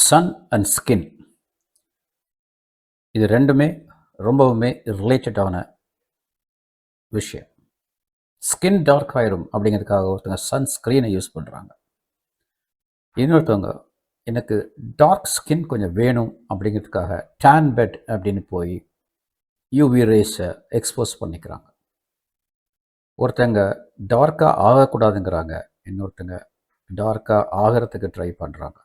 Sun and skin இது ரெண்டுமே ரொம்பவுமே ரிலேட்டடான விஷயம். ஸ்கின் டார்க் ஆயிரும் அப்படிங்கிறதுக்காக ஒருத்தங்க சன் ஸ்க்ரீனை யூஸ் பண்ணுறாங்க. இன்னொருத்தவங்க எனக்கு டார்க் ஸ்கின் கொஞ்சம் வேணும் அப்படிங்கிறதுக்காக டேன் பெட் அப்படின்னு போய் யூவி ரேஸை எக்ஸ்போஸ் பண்ணிக்கிறாங்க. ஒருத்தங்க டார்க்காக ஆகக்கூடாதுங்கிறாங்க, இன்னொருத்தங்க டார்க்காக ஆகிறதுக்கு ட்ரை பண்ணுறாங்க.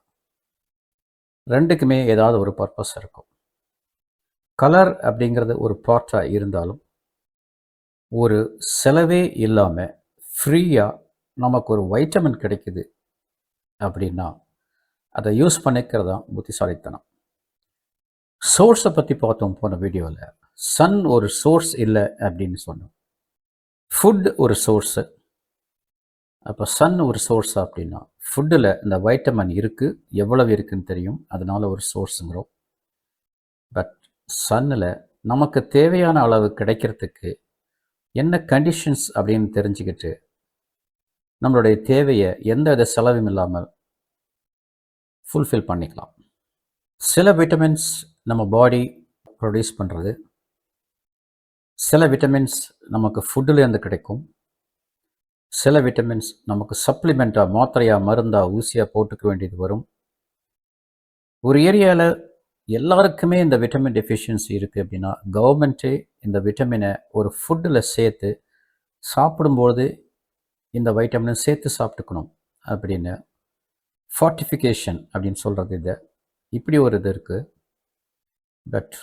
ரெண்டுக்குமே ஏதாவது ஒரு பர்பஸ் இருக்கும். கலர் அப்படிங்கிறது ஒரு பார்ட்டாக இருந்தாலும் ஒரு செலவே இல்லாமல் ஃப்ரீயாக நமக்கு ஒரு வைட்டமின் கிடைக்குது அப்படின்னா அதை யூஸ் பண்ணிக்கிறது தான் புத்திசாலித்தனம். சோர்ஸை பற்றி பார்த்தோம் போன வீடியோவில். சன் ஒரு சோர்ஸ் இல்லை அப்படின்னு சொன்னோம். ஃபுட் ஒரு சோர்ஸு. அப்போ சன் ஒரு சோர்ஸ் அப்படின்னா ஃபுட்டில் இந்த வைட்டமின் இருக்குது, எவ்வளவு இருக்குதுன்னு தெரியும், அதனால் ஒரு சோர்ஸுங்கிறோம். பட் சன்னில் நமக்கு தேவையான அளவு கிடைக்கிறதுக்கு என்ன கண்டிஷன்ஸ் அப்படின்னு தெரிஞ்சுக்கிட்டு நம்மளுடைய தேவையை எந்த வித செலவும் இல்லாமல் ஃபுல்ஃபில் பண்ணிக்கலாம். சில விட்டமின்ஸ் நம்ம பாடி ப்ரொடியூஸ் பண்ணுறது, சில விட்டமின்ஸ் நமக்கு ஃபுட்டுலேருந்து கிடைக்கும், சில விட்டமின்ஸ் நமக்கு சப்ளிமெண்ட்டாக மாத்திரையாக மருந்தாக ஊசியாக போட்டுக்க வேண்டியது வரும். ஒரு ஏரியாவில் எல்லாருக்குமே இந்த விட்டமின் டெஃபிஷியன்சி இருக்குது அப்படின்னா கவர்மெண்ட்டே இந்த விட்டமினை ஒரு ஃபுட்டில் சேர்த்து சாப்பிடும்போது இந்த வைட்டமினை சேர்த்து சாப்பிட்டுக்கணும் அப்படின்னு ஃபார்ட்டிஃபிகேஷன் அப்படின்னு சொல்கிறது. இப்படி ஒரு இது இருக்குது. பட்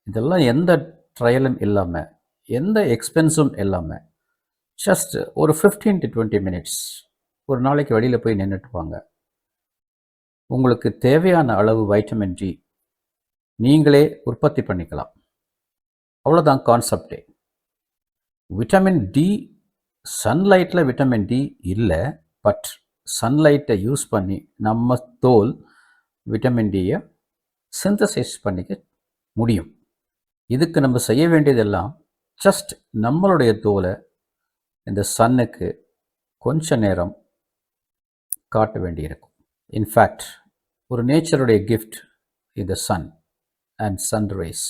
இதெல்லாம் எந்த ட்ரையலும் இல்லாமல், எந்த எக்ஸ்பென்ஸும் இல்லாமல், ஜஸ்ட் ஒரு 15 to 20 மினிட்ஸ் ஒரு நாளைக்கு வெளியில் போய் நின்றுட்டு வாங்க. உங்களுக்கு தேவையான அளவு வைட்டமின் டி நீங்களே உற்பத்தி பண்ணிக்கலாம். அவ்வளோதான் கான்செப்டே. விட்டமின் டி, சன்லைட்டில் விட்டமின் டி இல்லை, பட் சன்லைட்டை யூஸ் பண்ணி நம்ம தோல் விட்டமின் டியை சிந்தசைஸ் பண்ணிக்க முடியும். இதுக்கு நம்ம செய்ய வேண்டியதெல்லாம் ஜஸ்ட் நம்மளுடைய தோலை இந்த சன்னுக்கு கொஞ்ச நேரம் காட்ட வேண்டியிருக்கும். இன்ஃபேக்ட் ஒரு நேச்சருடைய கிஃப்ட் இது சன் அண்ட் சன் ரேஸ்.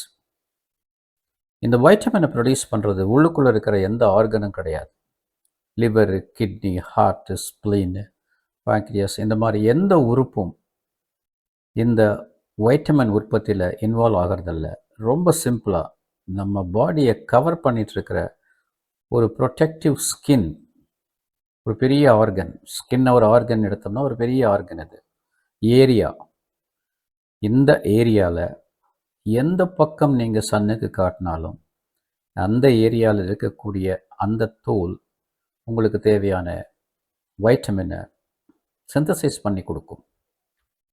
இந்த வைட்டமினை ப்ரொடியூஸ் பண்ணுறது உள்ளுக்குள்ளே இருக்கிற எந்த ஆர்கனும் கிடையாது. Liver, kidney, heart, spleen, pancreas, இந்த மாதிரி எந்த உறுப்பும் இந்த வைட்டமின் உற்பத்தியில் இன்வால்வ் ஆகிறதில்ல. ரொம்ப சிம்பிளாக நம்ம பாடியை கவர் பண்ணிகிட்ருக்கிற ஒரு ப்ரொடெக்டிவ் ஸ்கின், ஒரு பெரிய ஆர்கன். ஸ்கின்னை ஒரு ஆர்கன் எடுத்தோம்னா ஒரு பெரிய ஆர்கன். அது ஏரியா. இந்த ஏரியாவில் எந்த பக்கம் நீங்கள் சன்னுக்கு காட்டினாலும் அந்த ஏரியாவில் இருக்கக்கூடிய அந்த தோல் உங்களுக்கு தேவையான வைட்டமினை சிந்தசைஸ் பண்ணி கொடுக்கும்.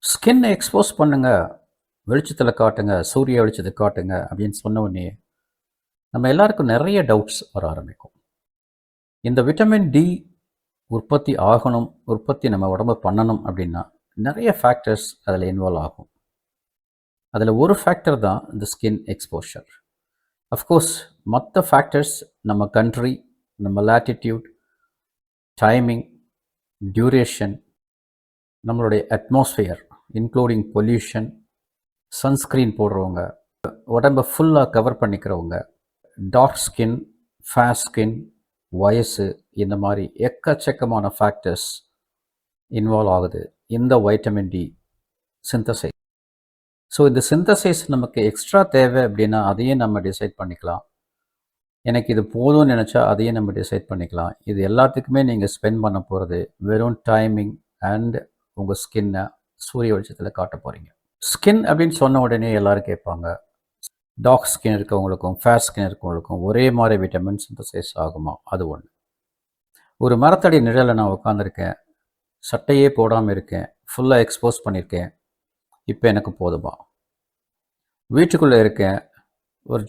ஸ்கின்னை எக்ஸ்போஸ் பண்ணுங்கள், வெளிச்சத்தில் காட்டுங்க, சூரிய வெளிச்சத்தை காட்டுங்க அப்படின்னு சொன்ன உடனே நம்ம எல்லாருக்கும் நிறைய டவுட்ஸ் வர ஆரம்பிக்கும். இந்த விட்டமின் டி உற்பத்தி ஆகணும், உற்பத்தி நம்ம உடம்பு பண்ணணும் அப்படின்னா நிறைய ஃபேக்டர்ஸ் அதில் இன்வால்வ் ஆகும். அதில் ஒரு ஃபேக்டர் தான் இந்த ஸ்கின் எக்ஸ்போஷர். அஃப்கோர்ஸ் மற்ற ஃபேக்டர்ஸ் நம்ம கண்ட்ரி, நம்ம லேட்டிடியூட், டைமிங், டியூரேஷன், நம்மளுடைய அட்மாஸ்ஃபியர் இன்க்ளூடிங் பொல்யூஷன், சன்ஸ்க்ரீன் போடுறவங்க, உடம்பை ஃபுல்லாக கவர் பண்ணிக்கிறவங்க, டார்க் ஸ்கின், ஃபேர் ஸ்கின், வயசு, இந்த மாதிரி எக்கச்சக்கமான ஃபேக்டர்ஸ் இன்வால்வ் ஆகுது இந்த வைட்டமின் டி சிந்தசைஸ். ஸோ இந்த சிந்தசைஸ் நமக்கு எக்ஸ்ட்ரா தேவை அப்படின்னா அதையும் நம்ம டிசைட் பண்ணிக்கலாம். எனக்கு இது போதும்னு நினச்சா அதையும் நம்ம டிசைட் பண்ணிக்கலாம். இது எல்லாத்துக்குமே நீங்கள் ஸ்பெண்ட் பண்ண போகிறது வெறும் டைமிங் அண்ட் உங்கள் ஸ்கின்னை சூரிய வெளிச்சத்தில் காட்ட போகிறீங்க. ஸ்கின் அப்படின்னு சொன்ன உடனே எல்லோரும் கேட்பாங்க, டார்க் ஸ்கின் இருக்கவங்களுக்கும் ஃபேர் ஸ்கின் இருக்கவங்களுக்கும் ஒரே மாதிரி விட்டமின் சிந்தசைஸ் ஆகுமா? அது ஒன்று. ஒரு மரத்தடி நிழலில் நான் உட்காந்துருக்கேன், சட்டையே போடாமல் இருக்கேன், ஃபுல்லாக எக்ஸ்போஸ் பண்ணியிருக்கேன், இப்போ எனக்கு போதுமா? வீட்டுக்குள்ளே இருக்கேன்,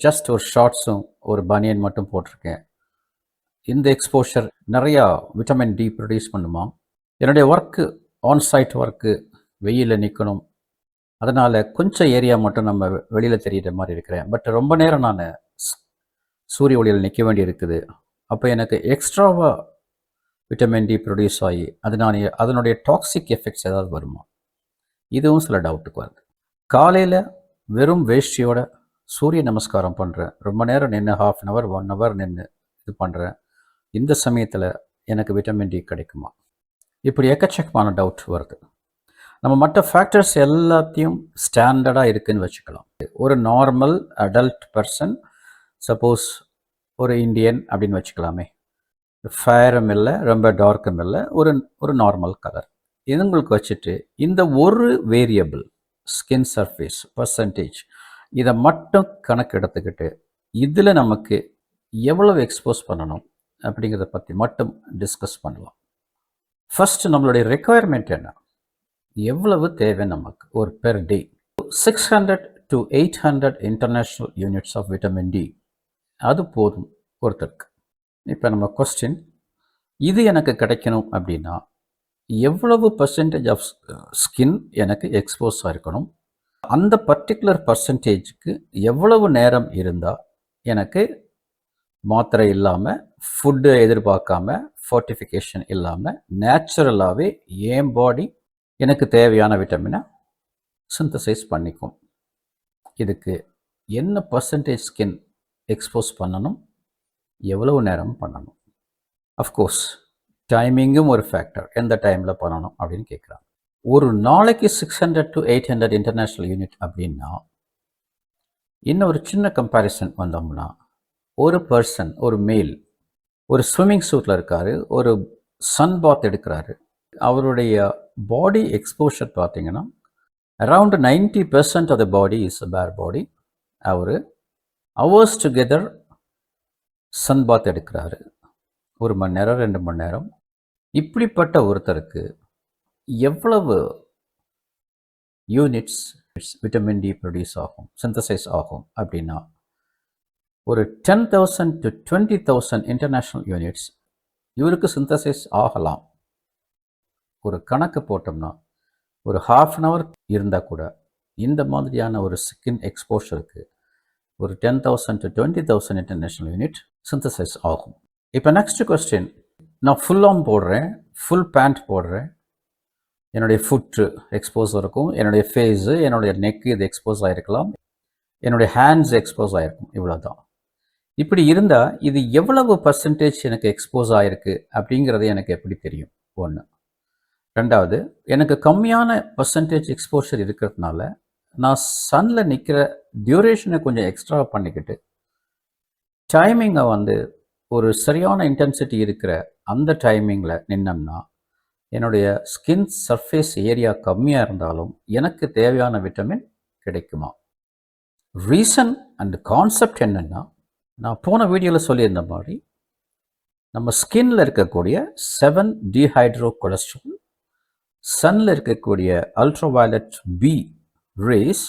ஜஸ்ட் ஒரு ஷார்ட்ஸும் ஒரு பனியன் மட்டும் போட்டிருக்கேன், இந்த எக்ஸ்போஷர் நிறையா விட்டமின் டி ப்ரொடியூஸ் பண்ணுமா? என்னுடைய ஒர்க்கு ஆன்சைட் ஒர்க்கு, வெயிலில் நிற்கணும், அதனால் கொஞ்சம் ஏரியா மட்டும் நம்ம வெளியில் தெரிகிற மாதிரி இருக்கிறேன், பட் ரொம்ப நேரம் நான் சூரிய ஒளியில் நிற்க வேண்டி இருக்குது. அப்போ எனக்கு எக்ஸ்ட்ராவாக விட்டமின் டி ப்ரொடியூஸ் ஆகி அதனுடைய டாக்ஸிக் எஃபெக்ட்ஸ் ஏதாவது வருமா? இதுவும் சில டவுட்டுக்கு வருது. காலையில் வெறும் வேஷ்டியோட சூரிய நமஸ்காரம் பண்ணுறேன், ரொம்ப நேரம் நின்று, ½ அன் ஹவர் 1 ஹவர் நின்று இது பண்ணுறேன், இந்த சமயத்தில் எனக்கு விட்டமின் டி கிடைக்குமா? இப்படி எக்கச்சக்கமான டவுட் வருது. நம்ம மற்ற ஃபேக்டர்ஸ் எல்லாத்தையும் ஸ்டாண்டர்டாக இருக்குதுன்னு வச்சுக்கலாம். ஒரு நார்மல் அடல்ட் பர்சன், சப்போஸ் ஒரு இந்தியன் அப்படின்னு வச்சுக்கலாமே, ஃபேரும் இல்லை ரொம்ப டார்க்கும் இல்லை, ஒரு நார்மல் கலர், இதுங்களுக்கு வச்சுட்டு இந்த ஒரு வேரியபிள் ஸ்கின் சர்ஃபேஸ் பர்சன்டேஜ் இதை மட்டும் கணக்கு எடுத்துக்கிட்டு இதில் நமக்கு எவ்வளவு எக்ஸ்போஸ் பண்ணணும் அப்படிங்கிறத பற்றி மட்டும் டிஸ்கஸ் பண்ணலாம். ஃபர்ஸ்ட் நம்மளுடைய ரெக்குயர்மெண்ட் என்ன, எவ்வளவு தேவை நமக்கு ஒரு per day? 600 to 800 international units of vitamin D, அது போதும் ஒருத்தருக்கு. இப்போ நம்ம கொஸ்டின், இது எனக்கு கிடைக்கணும் அப்படின்னா எவ்வளவு பர்சன்டேஜ் ஆஃப் ஸ்கின் எனக்கு எக்ஸ்போஸ் ஆகிருக்கணும், அந்த பர்டிகுலர் பர்சன்டேஜுக்கு எவ்வளவு நேரம் இருந்தால் எனக்கு மாத்திரை இல்லாமல், ஃபுட்டு எதிர்பார்க்காம, ஃபோர்ட்டிஃபிகேஷன் இல்லாமல் நேச்சுரலாகவே என் பாடி எனக்கு தேவையான விட்டமினை சிந்தசைஸ் பண்ணிக்கும். இதுக்கு என்ன பர்சன்டேஜ் ஸ்கின் எக்ஸ்போஸ் பண்ணணும், எவ்வளவு நேரம் பண்ணணும்? அஃப்கோர்ஸ் டைமிங்கும் ஒரு ஃபேக்டர், எந்த டைமில் பண்ணணும் அப்படின்னு கேட்குறாங்க. ஒரு நாளைக்கு 600 to 800 இன்டர்நேஷ்னல் யூனிட் அப்படின்னா, இன்னும் ஒரு சின்ன கம்பேரிசன் வந்தோம்னா, ஒரு பர்சன், ஒரு மேல், ஒரு ஸ்விம்மிங் சூட்டில் இருக்காரு, ஒரு சன் பாத் எடுக்கிறாரு, அவருடைய பாடி எக்ஸ்போஷர் பார்த்தீங்கன்னா around 90% of the body is a bare body. அவர் ஹவர்ஸ் டுகெதர் சன் பாத் எடுக்கிறாரு, 1 மணி நேரம் 2 மணி நேரம். இப்படிப்பட்ட ஒருத்தருக்கு எவ்வளவு யூனிட்ஸ் விட்டமின் டி ப்ரொடியூஸ் ஆகும், சிந்தசைஸ் ஆகும் அப்படின்னா, ஒரு 10,000 to 20,000 இன்டர்நேஷ்னல் யூனிட்ஸ் இவருக்கு சிந்தசைஸ் ஆகலாம். ஒரு கணக்கு போட்டோம்னா ஒரு ½ அன் ஹவர் இருந்தால் கூட இந்த மாதிரியான ஒரு ஸ்கின் எக்ஸ்போஷருக்கு ஒரு 10,000 to 20,000 இன்டர்நேஷ்னல் யூனிட் சிந்தசைஸ் ஆகும். இப்போ நெக்ஸ்ட் கொஸ்டின், நான் ஃபுல் ஆர்ம் போடுறேன், ஃபுல் பேண்ட் போடுறேன், என்னுடைய ஃபுட்டு எக்ஸ்போஸ் இருக்கும், என்னுடைய ஃபேஸு, என்னுடைய நெக்கு இது எக்ஸ்போஸ் ஆகிருக்கலாம், என்னுடைய ஹேண்ட்ஸ் எக்ஸ்போஸ் ஆகிருக்கும், இவ்வளோ தான். இப்படி இருந்தால் இது எவ்வளவு பர்சன்டேஜ் எனக்கு எக்ஸ்போஸ் ஆகிருக்கு அப்படிங்கிறது எனக்கு எப்படி தெரியும்? ஒன்று. ரெண்டாவது, எனக்கு கம்மியான பர்சன்டேஜ் எக்ஸ்போஷர் இருக்கிறதுனால நான் சன்னில் நிற்கிற டியூரேஷனை கொஞ்சம் எக்ஸ்ட்ரா பண்ணிக்கிட்டு டைமிங்கை ஒரு சரியான இன்டென்சிட்டி இருக்கிற அந்த டைமிங்கில் நின்னோம்னா என்னுடைய ஸ்கின் சர்ஃபேஸ் ஏரியா கம்மியாக இருந்தாலும் எனக்கு தேவையான விட்டமின் கிடைக்குமா? ரீசன் அண்ட் கான்செப்ட் என்னென்னா, நான் போன வீடியோவில் சொல்லியிருந்த மாதிரி நம்ம ஸ்கின்னில் இருக்கக்கூடிய 7 டீஹைட்ரோ கொலஸ்ட்ரால், சன்னில் இருக்கக்கூடிய அல்ட்ராவயலட் பி ரேஸ்,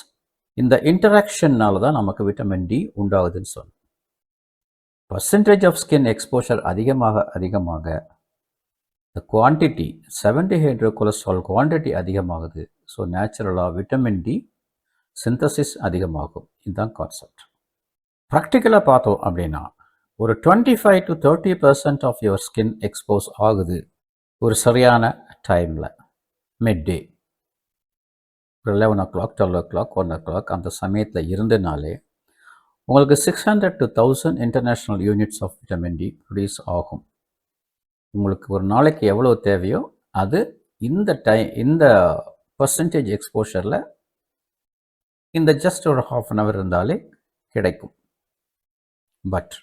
இந்த இன்டராக்ஷன்னால தான் நமக்கு விட்டமின் டி உண்டாகுதுன்னு சொன்னோம். பர்சன்டேஜ் ஆஃப் ஸ்கின் எக்ஸ்போஷர் அதிகமாக the quantity 70 hydro cholesterol quantity அதிகமாகுது. ஸோ நேச்சுரலாக விட்டமின் டி சிந்தசிஸ் அதிகமாகும். இதுதான் கான்செப்ட். ப்ராக்டிக்கலாக பார்த்தோம் அப்படின்னா ஒரு 25 to 30% of your skin expose ஆகுது ஒரு சரியான டைமில், மிட் டே, ஒரு 11 o'clock 12 o'clock 1 o'clock அந்த சமயத்தில் இருந்தனாலே உங்களுக்கு 600 to 1000 international units of vitamin D produce ஆகும். உங்களுக்கு ஒரு நாளைக்கு எவ்வளோ தேவையோ அது இந்த பர்சன்டேஜ் எக்ஸ்போஷரில் இந்த ஜஸ்ட் ஒரு ½ அன் ஹவர் இருந்தாலே கிடைக்கும். பட்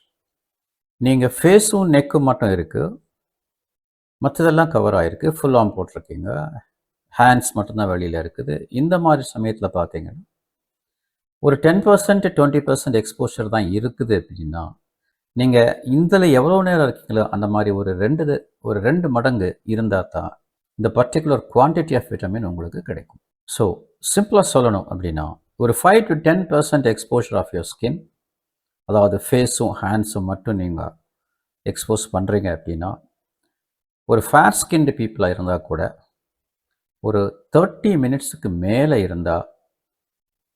நீங்கள் ஃபேஸும் நெக்கும் மட்டும் இருக்குது, மற்றதெல்லாம் கவர் ஆகிருக்கு, ஃபுல் ஆர்ம் போட்டிருக்கீங்க, ஹேண்ட்ஸ் மட்டும்தான் வெளியில் இருக்குது, இந்த மாதிரி சமயத்தில் பார்த்தீங்கன்னா ஒரு 10% 20% எக்ஸ்போஷர் தான் இருக்குது அப்படின்னா, நீங்கள் இதில் எவ்வளோ நேரம் இருக்கீங்களோ அந்த மாதிரி ஒரு ரெண்டு மடங்கு இருந்தால் தான் இந்த பர்டிகுலர் குவான்டிட்டி ஆஃப் விட்டமின் உங்களுக்கு கிடைக்கும். ஸோ சிம்பிளாக சொல்லணும் அப்படின்னா ஒரு 5 to 10% exposure of your skin, அதாவது ஃபேஸும் ஹேண்ட்ஸும் மட்டும் நீங்கள் எக்ஸ்போஸ் பண்ணுறீங்க அப்படின்னா, ஒரு ஃபேர் ஸ்கின்டு பீப்புளாக இருந்தால் கூட ஒரு 30 மினிட்ஸுக்கு மேலே இருந்தால்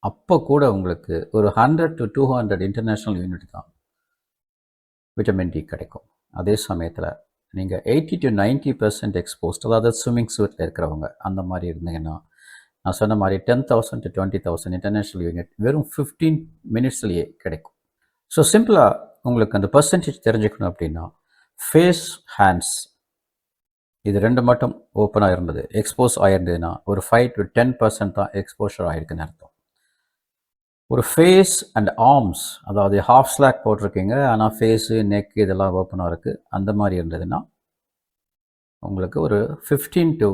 அப்போ கூட உங்களுக்கு ஒரு 100 to 200 இன்டர்நேஷ்னல் யூனிட் தான் விட்டமின் டி கிடைக்கும். அதே சமயத்தில் நீங்கள் 80 to 90% எக்ஸ்போஸ்ட், அதாவது ஸ்விம்மிங் சூட்டில் இருக்கிறவங்க அந்த மாதிரி இருந்தீங்கன்னா நான் சொன்ன மாதிரி 10,000 to 20,000 இன்டர்நேஷ்னல் யூனிட் வெறும் 15 மினிட்ஸ்லேயே கிடைக்கும். ஸோ சிம்பிளாக உங்களுக்கு அந்த பர்சன்டேஜ் தெரிஞ்சுக்கணும் அப்படின்னா ஃபேஸ், ஹேண்ட்ஸ் இது ரெண்டு மட்டும் ஓப்பனாக இருந்தது, எக்ஸ்போஸ் ஆகிருந்ததுன்னா ஒரு 5 to 10% தான் எக்ஸ்போஷர் ஆகிருக்குன்னு அர்த்தம். ஒரு ஃபேஸ் அண்ட் ஆர்ம்ஸ், அதாவது ஹாஃப் ஸ்லாக் போட்டிருக்கீங்க ஆனால் ஃபேஸு, நெக் இதெல்லாம் ஓப்பனாக இருக்குது, அந்த மாதிரி இருந்ததுன்னா உங்களுக்கு ஒரு 15 to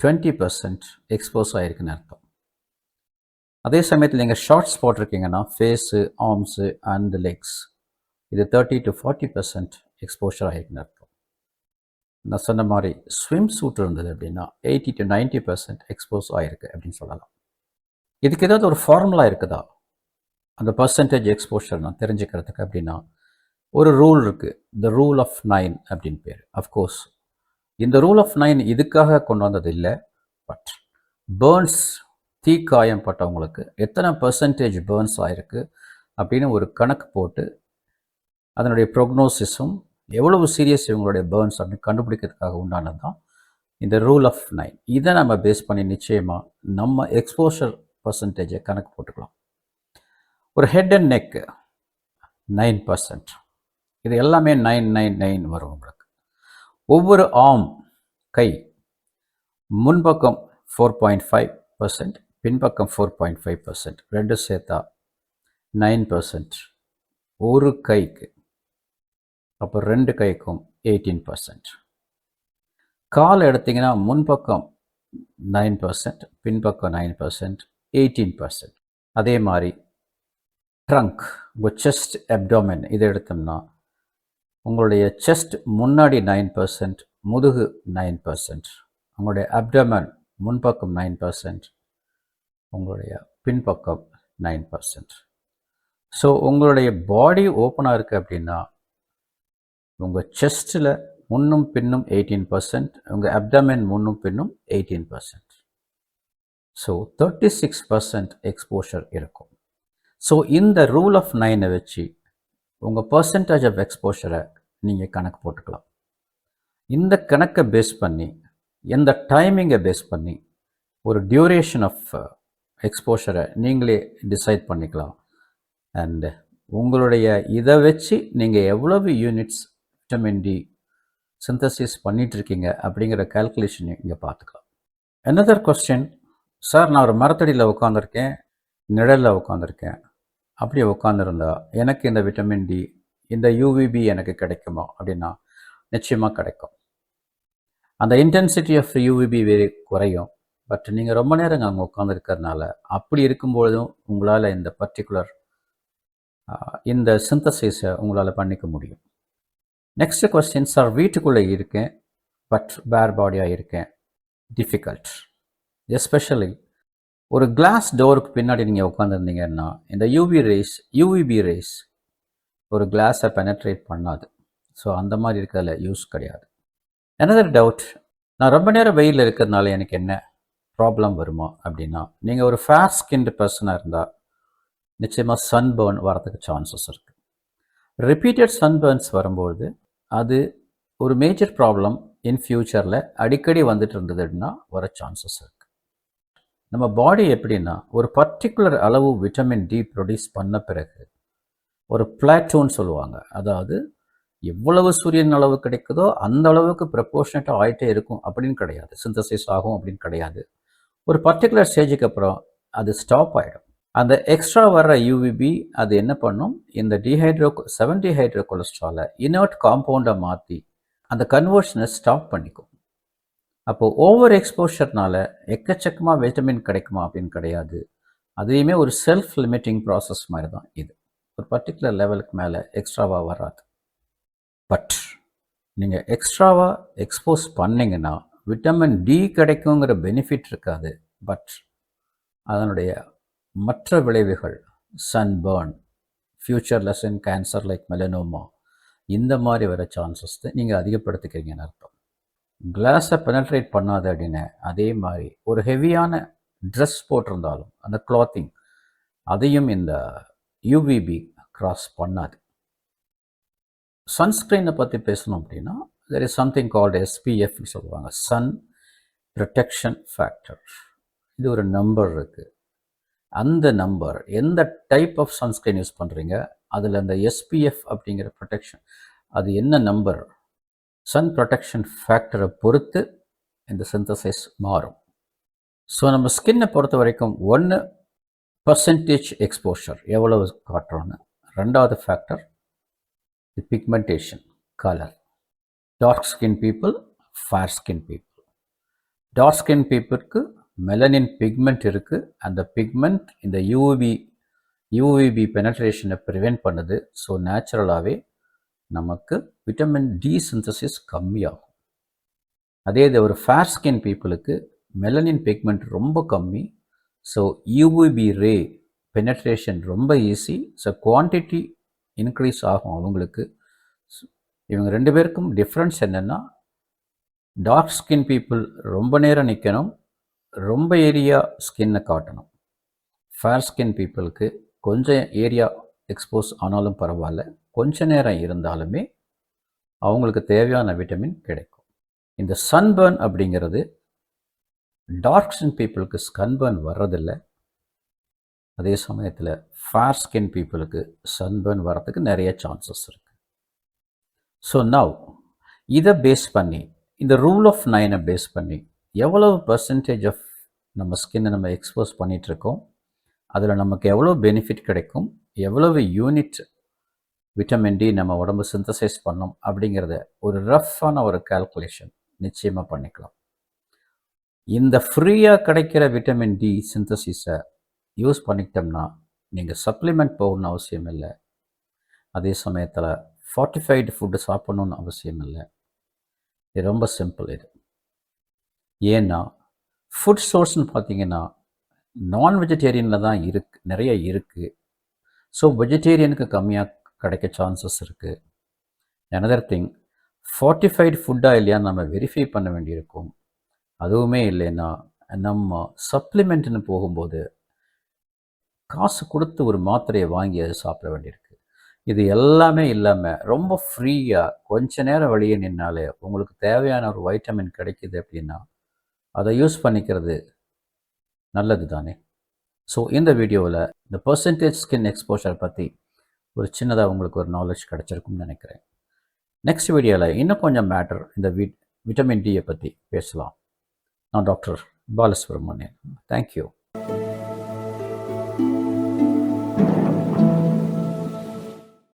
20% எக்ஸ்போஸ் ஆகிருக்குன்னு அர்த்தம். அதே சமயத்தில் நீங்கள் ஷார்ட்ஸ் போட்டிருக்கீங்கன்னா ஃபேஸு, ஆர்ம்ஸு அண்ட் லெக்ஸ் இது 30 to 40% எக்ஸ்போஷர் ஆகிருக்குன்னு அர்த்தம். நான் சொன்ன மாதிரி ஸ்விம் சூட் இருந்தது அப்படின்னா 80 to 90% எக்ஸ்போஸ் ஆகிருக்கு அப்படின்னு சொல்லலாம். இதுக்கு ஏதாவது ஒரு ஃபார்முலா இருக்குதா அந்த பர்சன்டேஜ் எக்ஸ்போஷர் நான் தெரிஞ்சுக்கிறதுக்கு அப்படின்னா ஒரு ரூல் இருக்குது, த ரூல் ஆஃப் 9 அப்படின்னு பேர். அஃப்கோர்ஸ் இந்த ரூல் ஆஃப் 9 இதுக்காக கொண்டு வந்தது இல்லை, பட் பேர்ன்ஸ், தீக்காயம் பட்டவங்களுக்கு எத்தனை பர்சன்டேஜ் பேர்ன்ஸ் ஆகிருக்கு அப்படின்னு ஒரு கணக்கு போட்டு அதனுடைய ப்ரோக்னோசிஸும் எவ்வளவு சீரியஸ் இவங்களுடைய பேர்ன்ஸ் அப்படின்னு கண்டுபிடிக்கிறதுக்காக உண்டானது தான் இந்த ரூல் ஆஃப் 9. இதை நம்ம பேஸ் பண்ணி நிச்சயமாக நம்ம எக்ஸ்போஷர் பர்சன்டேஜை கணக்கு போட்டுக்கலாம். ஒரு ஹெட் அண்ட் நெக் 9%, இது எல்லாமே 999 வரும் உங்களுக்கு. ஒவ்வொரு ஆர்ம், கை, முன்பக்கம் 4.5%, பின்பக்கம் 4.5%, ரெண்டு சேர்த்தா 9%. ஒரு கைக்கு, அப்போ ரெண்டு கைக்கும் 18%. கால் எடுத்திங்கன்னா முன்பக்கம் 9%, பின்பக்கம் 9%, 18%. அதே மாதிரி ட்ரங்க், உங்கள் செஸ்ட், அப்டாமின் இதை எடுத்தோம்னா உங்களுடைய செஸ்ட் முன்னாடி 9%, முதுகு 9%, உங்களுடைய அப்டாமன் முன்பக்கம் 9%, உங்களுடைய பின்பக்கம் 9%. ஸோ உங்களுடைய பாடி ஓப்பனாக இருக்குது அப்படின்னா உங்கள் செஸ்ட்டில் முன்னும் பின்னும் 18%, உங்கள் அப்டாமின் முன்னும் பின்னும் 18%. ஸோ 36% எக்ஸ்போஷர் இருக்கும். ஸோ இந்த ரூல் ஆஃப் 9 வச்சு உங்கள் பர்சன்டேஜ் ஆஃப் எக்ஸ்போஷரை நீங்கள் கணக்கு போட்டுக்கலாம். இந்த கணக்கை பேஸ் பண்ணி, எந்த டைமிங்கை பேஸ் பண்ணி ஒரு டியூரேஷன் ஆஃப் எக்ஸ்போஷரை நீங்களே டிசைட் பண்ணிக்கலாம். அண்டு உங்களுடைய இதை வச்சு நீங்கள் எவ்வளவு யூனிட்ஸ் விட்டமின் டி சிந்தசிஸ் பண்ணிகிட்ருக்கீங்க அப்படிங்கிற கால்குலேஷனை இங்கே பார்த்துக்கலாம். another கொஸ்டின், சார் நான் ஒரு மரத்தடியில் உட்காந்துருக்கேன், நிழலில் உட்காந்துருக்கேன், அப்படியே உட்காந்துருந்தா எனக்கு இந்த விட்டமின் டி, இந்த யூவிபி எனக்கு கிடைக்குமா அப்படின்னா நிச்சயமாக கிடைக்கும். அந்த இன்டென்சிட்டி ஆஃப் யூவிபி வேறு குறையும், பட் நீங்கள் ரொம்ப நேரம் அங்கே உட்காந்துருக்கிறதுனால அப்படி இருக்கும்பொழுதும் உங்களால் இந்த பர்டிகுலர் இந்த சிந்தசிஸை உங்களால் பண்ணிக்க முடியும். நெக்ஸ்ட் கொஸ்டின், சார் வீட்டுக்குள்ளே இருக்கேன் பட் பேர் பாடியாக இருக்கேன், டிஃபிகல்ட். எஸ்பெஷலி ஒரு கிளாஸ் டோருக்கு பின்னாடி நீங்கள் உட்காந்துருந்தீங்கன்னா இந்த யூவிபி ரேஸ் ஒரு கிளாஸை பெனட்ரேட் பண்ணாது. ஸோ அந்த மாதிரி இருக்கிறதுல யூஸ் கிடையாது. another டவுட், நான் ரொம்ப நேரம் வெயிலில் இருக்கிறதுனால எனக்கு என்ன ப்ராப்ளம் வருமா அப்படின்னா, நீங்கள் ஒரு ஃபேர் ஸ்கின்டு பர்சனாக இருந்தால் நிச்சயமாக சன்பர்ன் வரதுக்கு சான்சஸ் இருக்குது. ரிப்பீட்டட் சன்பர்ன்ஸ் வரும்போது அது ஒரு மேஜர் ப்ராப்ளம் இன் ஃப்யூச்சரில் அடிக்கடி வந்துட்டு இருந்ததுன்னா வர சான்சஸ் இருக்குது. நம்ம பாடி எப்படின்னா ஒரு பர்டிகுலர் அளவு விட்டமின் டி ப்ரொடியூஸ் பண்ண பிறகு ஒரு பிளாட்டூன்னு சொல்லுவாங்க, அதாவது எவ்வளவு சூரியன் அளவு கிடைக்குதோ அந்த அளவுக்கு ப்ரப்போர்ஷனேட்டாக ஆகிட்டே இருக்கும் அப்படின்னு கிடையாது, சிந்தசிஸ் ஆகும் அப்படின்னு கிடையாது. ஒரு பர்டிகுலர் ஸ்டேஜுக்கு அப்புறம் அது ஸ்டாப் ஆகிடும். அந்த எக்ஸ்ட்ரா வர்ற யூவிபி அது என்ன பண்ணும், இந்த 7-டீஹைட்ரோ கொலஸ்ட்ராலை இனர்ட் காம்பவுண்டை மாற்றி அந்த கன்வர்ஷனை ஸ்டாப் பண்ணிக்கும். அப்போது ஓவர் எக்ஸ்போஷர்னால எக்கச்சக்கமாக விட்டமின் கிடைக்குமா அப்படின்னு கிடையாது. அதுலேயுமே ஒரு செல்ஃப் லிமிட்டிங் ப்ராசஸ் மாதிரி தான் இது. ஒரு பர்டிகுலர் லெவலுக்கு மேலே எக்ஸ்ட்ராவாக வராது. பட் நீங்கள் எக்ஸ்ட்ராவாக எக்ஸ்போஸ் பண்ணிங்கன்னா விட்டமின் டி கிடைக்குங்கிற பெனிஃபிட் இருக்காது, பட் அதனுடைய மற்ற விளைவுகள், sunburn, future lesson cancer like melanoma, இந்த மாதிரி வர சான்சஸ் நீங்கள் அதிகப்படுத்திக்கிறீங்கன்னு அர்த்தம். கிளாஸை பெனட்ரேட் பண்ணாது அப்படின்னு அதே மாதிரி ஒரு ஹெவியான ட்ரெஸ் போட்டிருந்தாலும் அந்த கிளாத்திங் அதையும் இந்த யூவிபி கிராஸ் பண்ணாது. சன்ஸ்க்ரீனை பற்றி பேசணும் அப்படின்னா there is something called SPF சொல்லுவாங்க, சன் ப்ரொடெக்ஷன் ஃபேக்டர். இது ஒரு நம்பர் இருக்குது. அந்த நம்பர் எந்த டைப் ஆஃப் சன்ஸ்க்ரீன் யூஸ் பண்ணுறீங்க, அதில் அந்த SPF அப்படிங்கிற ப்ரொடெக்ஷன் அது என்ன நம்பர், சன் ப்ரொடெக்ஷன் ஃபேக்டரை பொறுத்து இந்த சிந்தசைஸ் மாறும். ஸோ நம்ம ஸ்கின்னை பொறுத்த வரைக்கும் 1% எக்ஸ்போஷர் எவ்வளவு காட்டுறோன்னு, ரெண்டாவது factor pigmentation, colour. Dark skin people, fair skin people. Dark skin பீப்புளுக்கு மெலனின் பிக்மெண்ட் இருக்குது. அந்த பிக்மெண்ட் இந்த யூவிபி பெனட்ரேஷனை ப்ரிவெண்ட் பண்ணுது. ஸோ நேச்சுரலாகவே நமக்கு விட்டமின் டி சிந்தசிஸ் கம்மியாகும். அதே இது ஒரு ஃபேர் ஸ்கின் பீப்புளுக்கு மெலனின் பிக்மெண்ட் ரொம்ப கம்மி. ஸோ யூவிபி ரே பெனட்ரேஷன் ரொம்ப ஈஸி. ஸோ குவான்டிட்டி இன்க்ரீஸ் ஆகும் அவங்களுக்கு. இவங்க ரெண்டு பேருக்கும் டிஃப்ரென்ஸ் என்னென்னா, டார்க் ஸ்கின் பீப்புள் ரொம்ப நேரம் நிற்கணும், ரொம்ப ஏரியா ஸ்கின்னை காட்டணும். ஃபேர் ஸ்கின் பீப்புளுக்கு கொஞ்சம் ஏரியா எக்ஸ்போஸ் ஆனாலும் பரவாயில்ல, கொஞ்ச நேரம் இருந்தாலுமே அவங்களுக்கு தேவையான விட்டமின் கிடைக்கும். இந்த சன்பர்ன் அப்படிங்கிறது டார்க் ஸ்கின் பீப்புளுக்கு சன்பர்ன் வர்றதில்லை. அதே சமயத்தில் ஃபேர் ஸ்கின் பீப்புளுக்கு சன்பர்ன் வர்றதுக்கு நிறைய சான்சஸ் இருக்குது. ஸோ நவ் இதை பேஸ் பண்ணி, இந்த ரூல் ஆஃப் 9 பேஸ் பண்ணி எவ்வளவு பர்சன்டேஜ் ஆஃப் நம்ம ஸ்கின்னை நம்ம எக்ஸ்போஸ் பண்ணிகிட்ருக்கோம், அதில் நமக்கு எவ்வளோ பெனிஃபிட் கிடைக்கும், எவ்வளவு யூனிட் விட்டமின் டி நம்ம உடம்பு சிந்தசைஸ் பண்ணோம் அப்படிங்கிறத ஒரு ரஃப்பான ஒரு கால்குலேஷன் நிச்சயமாக பண்ணிக்கலாம். இந்த ஃப்ரீயாக கிடைக்கிற விட்டமின் டி சிந்தசிஸை யூஸ் பண்ணிக்கிட்டோம்னா நீங்கள் சப்ளிமெண்ட் போகணுன்னு அவசியம் இல்லை. அதே சமயத்தில் ஃபார்ட்டிஃபைடு ஃபுட்டு சாப்பிட்ணுன்னு அவசியம் இல்லை. இது ரொம்ப சிம்பிள். இது ஏன்னா ஃபுட் சோர்ஸ்னு பார்த்தீங்கன்னா நான் வெஜிடேரியனில் தான் நிறைய இருக்குது. ஸோ வெஜிடேரியனுக்கு கம்மியாக கிடைக்க சான்சஸ் இருக்குது. அனதர் திங், ஃபார்ட்டிஃபைடு ஃபுட்டாக இல்லையான்னு நம்ம வெரிஃபை பண்ண வேண்டியிருக்கும். அதுவுமே இல்லைன்னா நம்ம சப்ளிமெண்ட்னு போகும்போது காசு கொடுத்து ஒரு மாத்திரையை வாங்கி அதை சாப்பிட வேண்டியிருக்கு. இது எல்லாமே இல்லாமல் ரொம்ப ஃப்ரீயாக கொஞ்ச நேரம் வெளியே நின்னாலே உங்களுக்கு தேவையான ஒரு வைட்டமின் கிடைக்கிது அப்படின்னா அதை யூஸ் பண்ணிக்கிறது நல்லது தானே. ஸோ இந்த வீடியோவில் இந்த பர்சன்டேஜ் ஸ்கின் எக்ஸ்போஷர் பற்றி ஒரு சின்னதாக உங்களுக்கு ஒரு நாலேஜ் கிடச்சிருக்கும்னு நினைக்கிறேன். நெக்ஸ்ட் வீடியோவில் இன்னும் கொஞ்சம் மேட்டர் இந்த விட்டமின் டியை பற்றி பேசலாம். நான் டாக்டர் பாலசுப்ரமணியன். தேங்க்யூ.